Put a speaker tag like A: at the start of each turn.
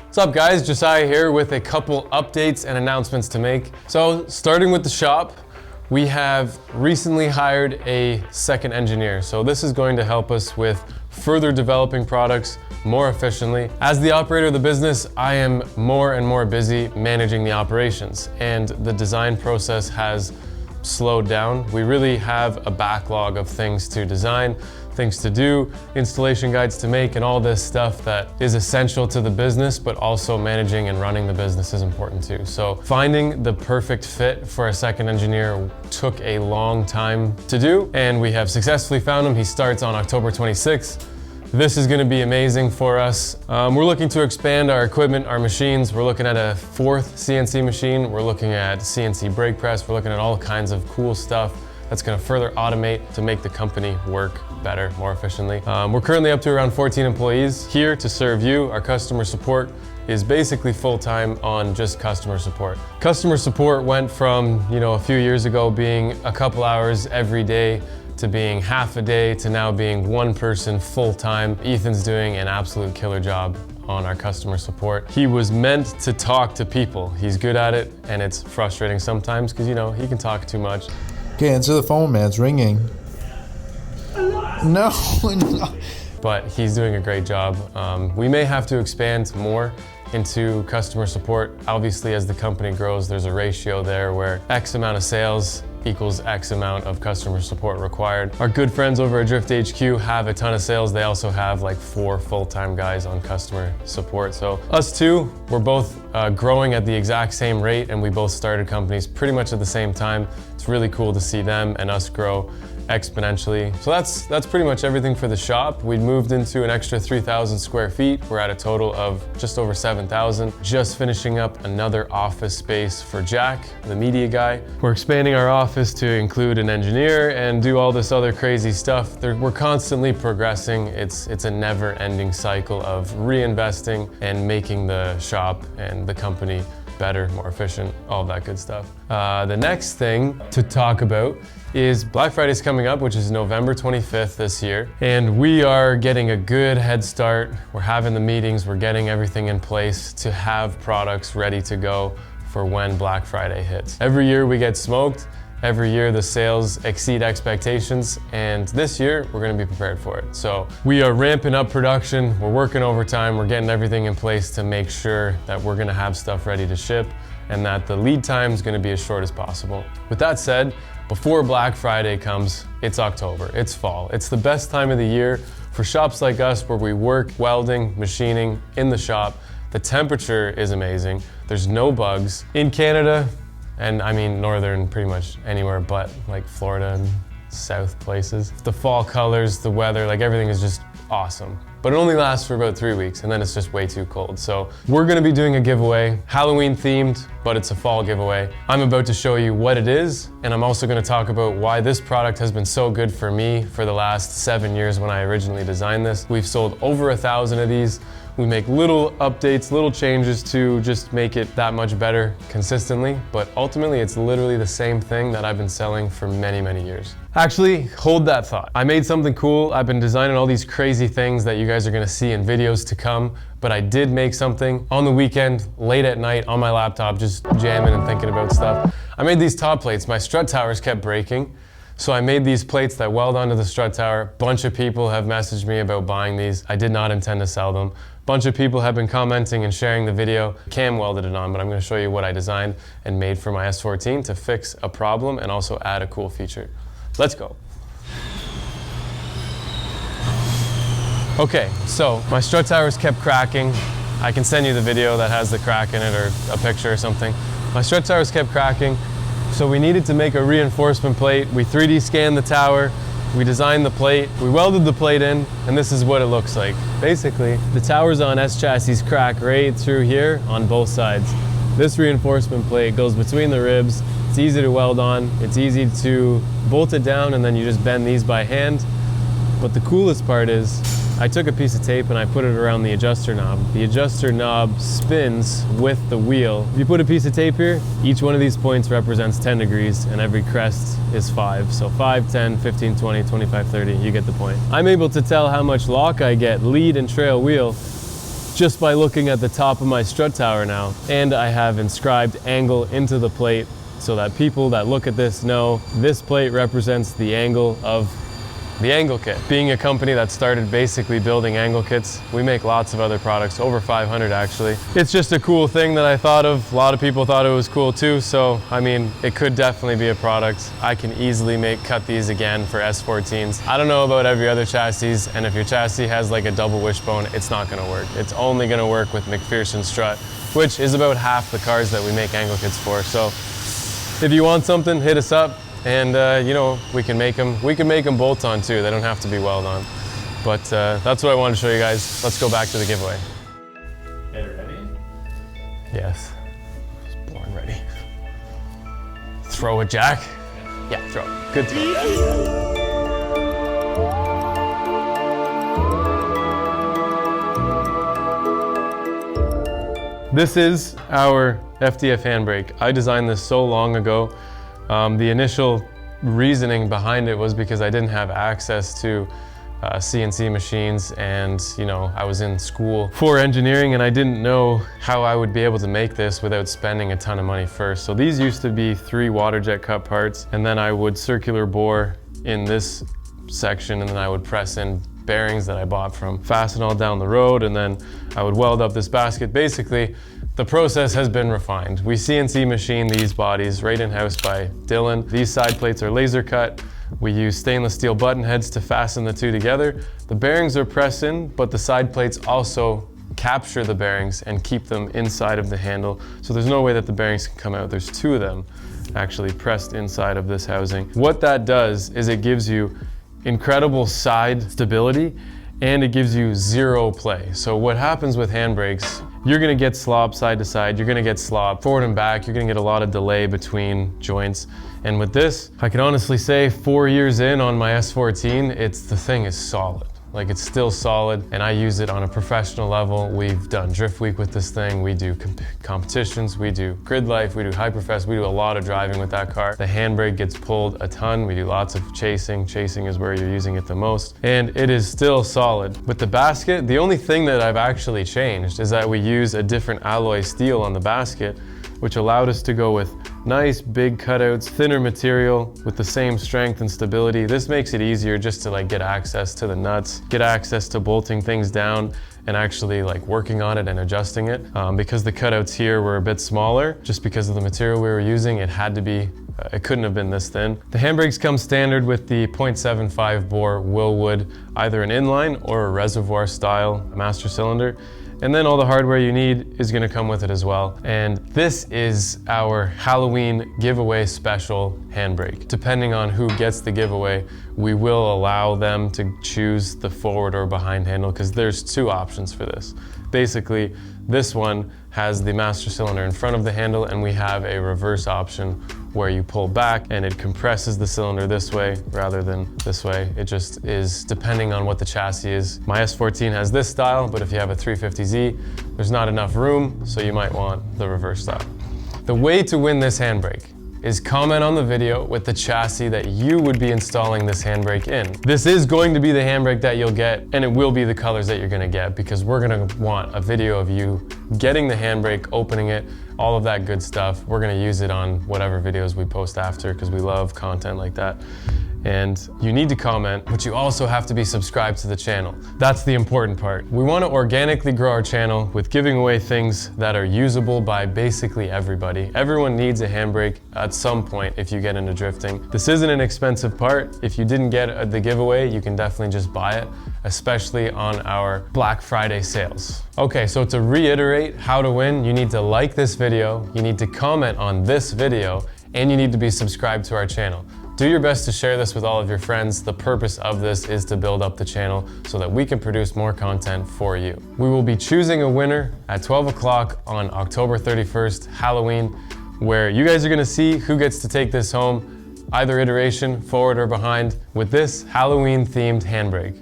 A: What's up guys, Josiah here with a couple updates and announcements to make. So starting with the shop, we have recently hired a second engineer. So this is going to help us with further developing products more efficiently. As the operator of the business, I am more and more busy managing the operations, and the design process has slowed down. We really have a backlog of things to design, things to do, installation guides to make, and all this stuff that is essential to the business, but also managing and running the business is important too. So finding the perfect fit for a second engineer took a long time to do, and we have successfully found him. He starts on October 26th. This is going to be amazing for us. We're looking to expand our equipment, our machines. We're looking at a fourth CNC machine. We're looking at CNC brake press. We're looking at all kinds of cool stuff that's going to further automate to make the company work better, more efficiently. We're currently up to around 14 employees here to serve you. Our customer support is basically full-time on just customer support. Customer support went from, a few years ago being a couple hours every day to being half a day to now being one person full-time. Ethan's doing an absolute killer job on our customer support. He was meant to talk to people. He's good at it, and it's frustrating sometimes because, he can talk too much.
B: Okay, answer the phone, man. It's ringing. No.
A: But he's doing a great job. We may have to expand more into customer support. Obviously, as the company grows, there's a ratio there where X amount of sales equals X amount of customer support required. Our good friends over at Drift HQ have a ton of sales. They also have like 4 full-time guys on customer support. So us two, we're both growing at the exact same rate, and we both started companies pretty much at the same time. It's really cool to see them and us grow exponentially. So that's pretty much everything for the shop. We moved into an extra 3,000 square feet. We're at a total of just over 7,000. Just finishing up another office space for Jack, the media guy. We're expanding our office to include an engineer and do all this other crazy stuff. We're constantly progressing. It's a never-ending cycle of reinvesting and making the shop and the company better, more efficient, all that good stuff. The next thing to talk about is Black Friday's coming up, which is November 25th this year. And we are getting a good head start. We're having the meetings, we're getting everything in place to have products ready to go for when Black Friday hits. Every year we get smoked. Every year the sales exceed expectations, and this year we're going to be prepared for it. So we are ramping up production, we're working overtime, we're getting everything in place to make sure that we're going to have stuff ready to ship and that the lead time is going to be as short as possible. With that said, before Black Friday comes, it's October, it's fall. It's the best time of the year for shops like us where we work welding, machining in the shop. The temperature is amazing. There's no bugs. In Canada, and I mean northern, pretty much anywhere but like Florida and south places. The fall colors, the weather, like everything is just awesome. But it only lasts for about 3 weeks and then it's just way too cold. So we're gonna be doing a giveaway, Halloween themed, but it's a fall giveaway. I'm about to show you what it is, and I'm also gonna talk about why this product has been so good for me for the last 7 years when I originally designed this. We've sold over 1,000 of these. We make little updates, little changes to just make it that much better consistently, but ultimately it's literally the same thing that I've been selling for many, many years. Actually, hold that thought. I made something cool. I've been designing all these crazy things that you guys are gonna see in videos to come, but I did make something on the weekend, late at night, on my laptop, just jamming and thinking about stuff. I made these top plates. My strut towers kept breaking. So I made these plates that weld onto the strut tower. A bunch of people have messaged me about buying these. I did not intend to sell them. A bunch of people have been commenting and sharing the video. Cam welded it on, but I'm gonna show you what I designed and made for my S14 to fix a problem and also add a cool feature. Let's go. Okay, so my strut towers kept cracking. I can send you the video that has the crack in it or a picture or something. My strut towers kept cracking. So we needed to make a reinforcement plate. We 3D scanned the tower, we designed the plate, we welded the plate in, and this is what it looks like. Basically, the towers on S chassis crack right through here on both sides. This reinforcement plate goes between the ribs. It's easy to weld on, it's easy to bolt it down, and then you just bend these by hand. But the coolest part is, I took a piece of tape and I put it around the adjuster knob. The adjuster knob spins with the wheel. If you put a piece of tape here, each one of these points represents 10 degrees and every crest is 5. So 5, 10, 15, 20, 25, 30, you get the point. I'm able to tell how much lock I get, lead and trail wheel, just by looking at the top of my strut tower now. And I have inscribed angle into the plate so that people that look at this know this plate represents the angle of the angle kit. Being a company that started basically building angle kits, we make lots of other products, over 500 actually. It's just a cool thing that I thought of. A lot of people thought it was cool too, so I mean, it could definitely be a product. I can easily cut these again for S14s. I don't know about every other chassis, and if your chassis has like a double wishbone, it's not gonna work. It's only gonna work with McPherson strut, which is about half the cars that we make angle kits for. So if you want something, hit us up. And you know, we can make them bolt on too. They don't have to be weld on. But that's what I wanted to show you guys. Let's go back to the giveaway.
C: Hey, ready?
A: Yes. I was born ready. Throw it, Jack. Yeah, throw it. Good throw. This is our FDF handbrake. I designed this so long ago. The initial reasoning behind it was because I didn't have access to CNC machines, and you know, I was in school for engineering and I didn't know how I would be able to make this without spending a ton of money first. So these used to be 3 water jet cut parts, and then I would circular bore in this section, and then I would press in bearings that I bought from Fastenal down the road, and then I would weld up this basket. Basically, the process has been refined. We CNC machine these bodies right in-house by Dylan. These side plates are laser cut. We use stainless steel button heads to fasten the two together. The bearings are pressed in, but the side plates also capture the bearings and keep them inside of the handle. So there's no way that the bearings can come out. There's 2 of them actually pressed inside of this housing. What that does is it gives you incredible side stability, and it gives you 0 play. So what happens with handbrakes, you're gonna get slop side to side, you're gonna get slop forward and back, you're gonna get a lot of delay between joints. And with this, I can honestly say 4 years in on my S14, the thing is solid. Like, it's still solid, and I use it on a professional level. We've done Drift Week with this thing, we do competitions, we do grid life, we do Hyperfest, we do a lot of driving with that car. The handbrake gets pulled a ton, we do lots of chasing. Chasing is where you're using it the most, and it is still solid. With the basket, the only thing that I've actually changed is that we use a different alloy steel on the basket, which allowed us to go with nice big cutouts, thinner material with the same strength and stability. This makes it easier just to like get access to the nuts, get access to bolting things down and actually like working on it and adjusting it. Because the cutouts here were a bit smaller, just because of the material we were using, it had to be, it couldn't have been this thin. The handbrakes come standard with the 0.75 bore Willwood, either an inline or a reservoir style master cylinder. And then all the hardware you need is gonna come with it as well. And this is our Halloween giveaway special handbrake. Depending on who gets the giveaway, we will allow them to choose the forward or behind handle, because there's 2 options for this. Basically, this one has the master cylinder in front of the handle, and we have a reverse option where you pull back and it compresses the cylinder this way rather than this way. It just is depending on what the chassis is. My S14 has this style, but if you have a 350Z, there's not enough room, so you might want the reverse style. The way to win this handbrake is comment on the video with the chassis that you would be installing this handbrake in. This is going to be the handbrake that you'll get, and it will be the colors that you're gonna get, because we're gonna want a video of you getting the handbrake, opening it, all of that good stuff. We're gonna use it on whatever videos we post after, because we love content like that. And you need to comment, but you also have to be subscribed to the channel. That's the important part. We want to organically grow our channel with giving away things that are usable by basically everybody. Everyone needs a handbrake at some point if you get into drifting. This isn't an expensive part. If you didn't get the giveaway, you can definitely just buy it, especially on our Black Friday sales. Okay, so to reiterate how to win, you need to like this video, you need to comment on this video, and you need to be subscribed to our channel. Do your best to share this with all of your friends. The purpose of this is to build up the channel so that we can produce more content for you. We will be choosing a winner at 12 o'clock on October 31st, Halloween, where you guys are gonna see who gets to take this home, either iteration, forward or behind, with this Halloween themed handbrake.